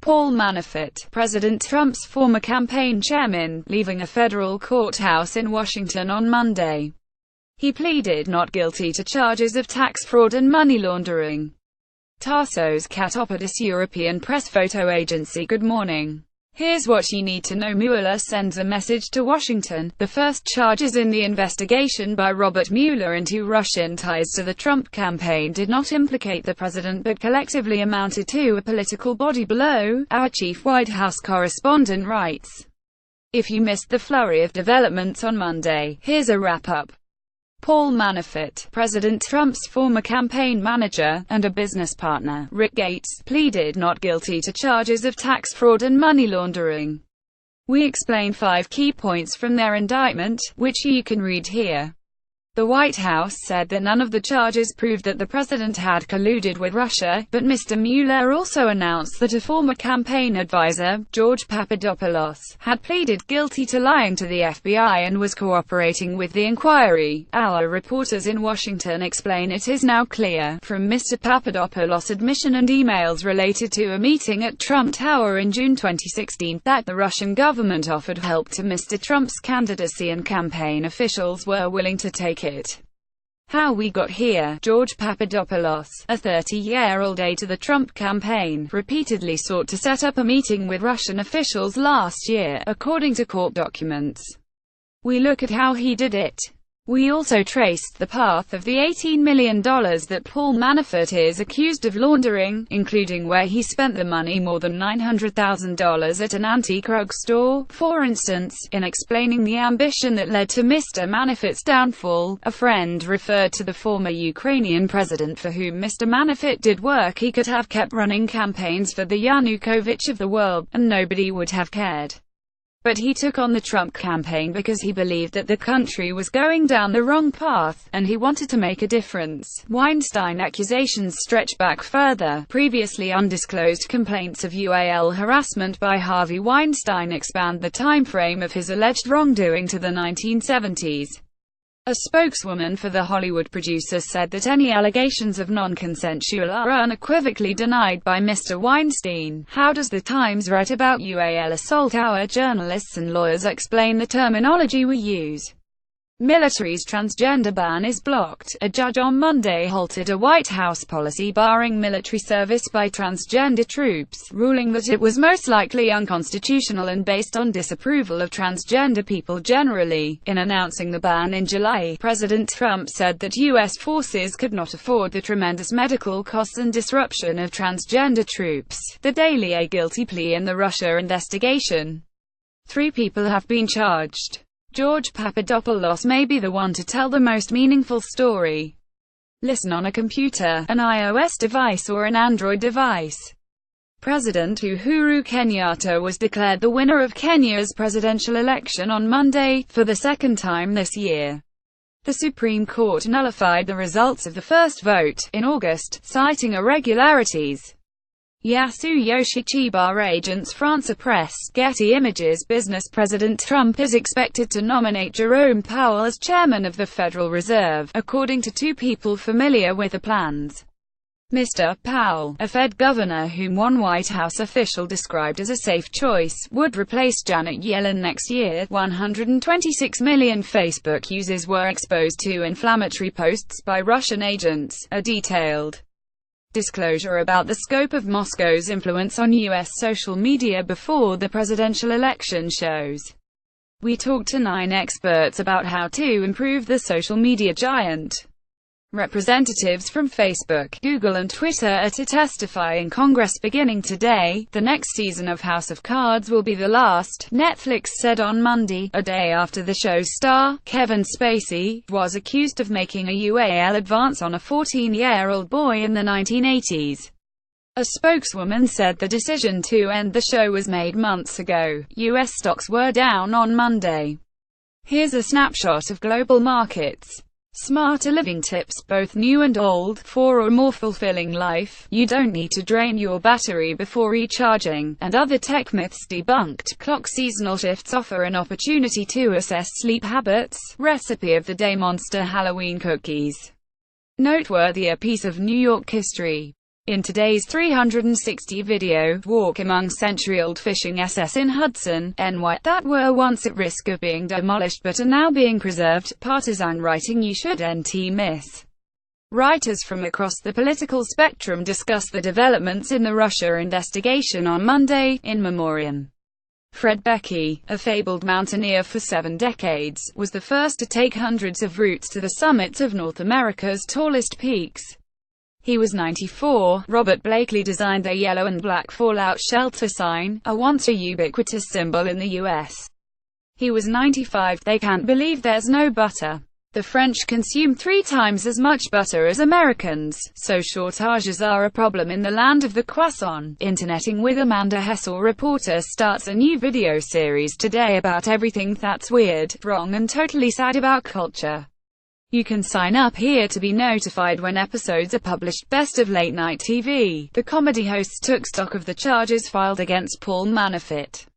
Paul Manafort, President Trump's former campaign chairman, leaving a federal courthouse in Washington on Monday. He pleaded not guilty to charges of tax fraud and money laundering. Tasos KatopodisEuro European press photo agency. Good morning. Here's what you need to know. Mueller sends a message to Washington. The first charges in the investigation by Robert Mueller into Russian ties to the Trump campaign did not implicate the president but collectively amounted to a political body blow, our chief White House correspondent writes. If you missed the flurry of developments on Monday, here's a wrap-up. Paul Manafort, President Trump's former campaign manager, and a business partner, Rick Gates, pleaded not guilty to charges of tax fraud and money laundering. We explain 5 key points from their indictment, which you can read here. The White House said that none of the charges proved that the president had colluded with Russia, but Mr. Mueller also announced that a former campaign advisor, George Papadopoulos, had pleaded guilty to lying to the FBI and was cooperating with the inquiry. Our reporters in Washington explain it is now clear, from Mr. Papadopoulos' admission and emails related to a meeting at Trump Tower in June 2016, that the Russian government offered help to Mr. Trump's candidacy and campaign officials were willing to take it. How we got here. George Papadopoulos, a 30-year-old aide to the Trump campaign, repeatedly sought to set up a meeting with Russian officials last year, according to court documents. We look at how he did it. We also traced the path of the $18 million that Paul Manafort is accused of laundering, including where he spent the money, more than $900,000 at an antique rug store, for instance. In explaining the ambition that led to Mr. Manafort's downfall, a friend referred to the former Ukrainian president for whom Mr. Manafort did work. He could have kept running campaigns for the Yanukovych of the world, and nobody would have cared. But he took on the Trump campaign because he believed that the country was going down the wrong path, and he wanted to make a difference. Weinstein accusations stretch back further. Previously undisclosed complaints of UAL harassment by Harvey Weinstein expand the time frame of his alleged wrongdoing to the 1970s. A spokeswoman for the Hollywood producer said that any allegations of non-consensual are unequivocally denied by Mr. Weinstein. How does the Times write about UAL assault? Our journalists and lawyers explain the terminology we use. Military's transgender ban is blocked. A judge on Monday halted a White House policy barring military service by transgender troops, ruling that it was most likely unconstitutional and based on disapproval of transgender people generally. In announcing the ban in July, President Trump said that U.S. forces could not afford the tremendous medical costs and disruption of transgender troops. The Daily: a guilty plea in the Russia investigation. 3 people have been charged. George Papadopoulos may be the one to tell the most meaningful story. Listen on a computer, an iOS device or an Android device. President Uhuru Kenyatta was declared the winner of Kenya's presidential election on Monday, for the second time this year. The Supreme Court nullified the results of the first vote, in August, citing irregularities. Yasuyoshi Chiba Agence France Press, Getty Images. Business. President Trump is expected to nominate Jerome Powell as chairman of the Federal Reserve, according to 2 people familiar with the plans. Mr. Powell, a Fed governor whom one White House official described as a safe choice, would replace Janet Yellen next year. 126 million Facebook users were exposed to inflammatory posts by Russian agents, a detailed disclosure about the scope of Moscow's influence on U.S. social media before the presidential election shows. We talked to 9 experts about how to improve the social media giant. Representatives from Facebook, Google and Twitter are to testify in Congress beginning today. The next season of House of Cards will be the last, Netflix said on Monday, a day after the show's star, Kevin Spacey, was accused of making a UAL advance on a 14-year-old boy in the 1980s. A spokeswoman said the decision to end the show was made months ago. U.S. stocks were down on Monday. Here's a snapshot of global markets. Smarter living tips, both new and old, for a more fulfilling life. You don't need to drain your battery before recharging, and other tech myths debunked. Clock seasonal shifts offer an opportunity to assess sleep habits. Recipe of the day: Monster Halloween cookies. Noteworthy: a piece of New York history. In today's 360 video, walk among century-old fishing SS in Hudson, NY, that were once at risk of being demolished but are now being preserved. Partisan writing you should NT miss. Writers from across the political spectrum discussed the developments in the Russia investigation on Monday, in memoriam. Fred Beckey, a fabled mountaineer for 7 decades, was the first to take hundreds of routes to the summits of North America's tallest peaks. He was 94. Robert Blakely designed the yellow and black fallout shelter sign, a once a ubiquitous symbol in the U.S. He was 95. They can't believe there's no butter. The French consume 3 times as much butter as Americans, so shortages are a problem in the land of the croissant. Interneting with Amanda Hessel. Reporter starts a new video series today about everything that's weird, wrong and totally sad about culture. You can sign up here to be notified when episodes are published. Best of late night TV. The comedy hosts took stock of the charges filed against Paul Manafort.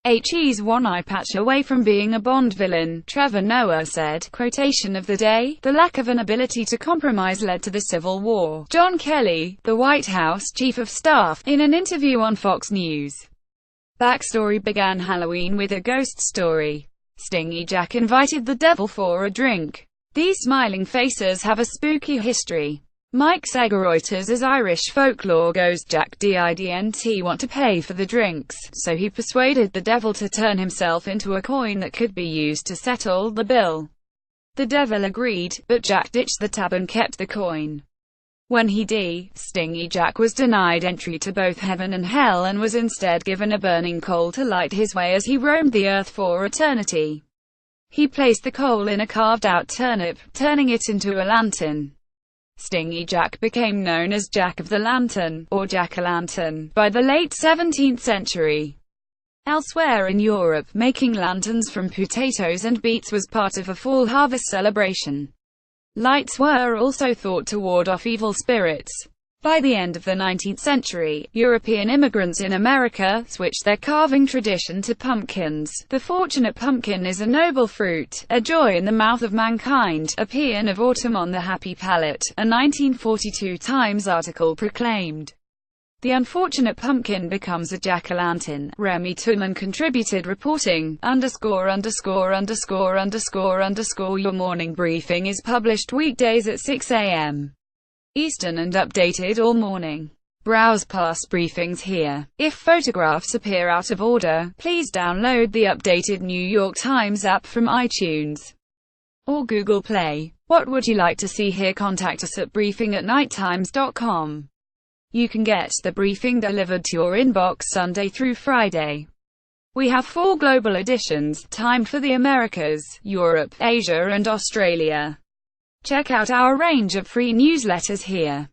He's one eye patch away from being a Bond villain, Trevor Noah said. Quotation of the day: the lack of an ability to compromise led to the Civil War. John Kelly, the White House Chief of Staff, in an interview on Fox News. Backstory: began Halloween with a ghost story. Stingy Jack invited the devil for a drink. These smiling faces have a spooky history. Mike Seger. Reuters. As Irish folklore goes, Jack didn't want to pay for the drinks, so he persuaded the devil to turn himself into a coin that could be used to settle the bill. The devil agreed, but Jack ditched the tab and kept the coin. When he Stingy Jack was denied entry to both heaven and hell and was instead given a burning coal to light his way as he roamed the earth for eternity. He placed the coal in a carved-out turnip, turning it into a lantern. Stingy Jack became known as Jack of the Lantern, or Jack-o'-lantern, by the late 17th century. Elsewhere in Europe, making lanterns from potatoes and beets was part of a fall harvest celebration. Lights were also thought to ward off evil spirits. By the end of the 19th century, European immigrants in America switched their carving tradition to pumpkins. The fortunate pumpkin is a noble fruit, a joy in the mouth of mankind, a paean of autumn on the happy palate, a 1942 Times article proclaimed. The unfortunate pumpkin becomes a jack-o'-lantern. Remy Tuman contributed reporting, __________. Your morning briefing is published weekdays at 6 a.m. Eastern and updated all morning. Browse past briefings here. If photographs appear out of order, please download the updated New York Times app from iTunes or Google Play. What would you like to see here? Contact us at briefing@nighttimes.com. You can get the briefing delivered to your inbox Sunday through Friday. We have 4 global editions, timed for the Americas, Europe, Asia and Australia. Check out our range of free newsletters here.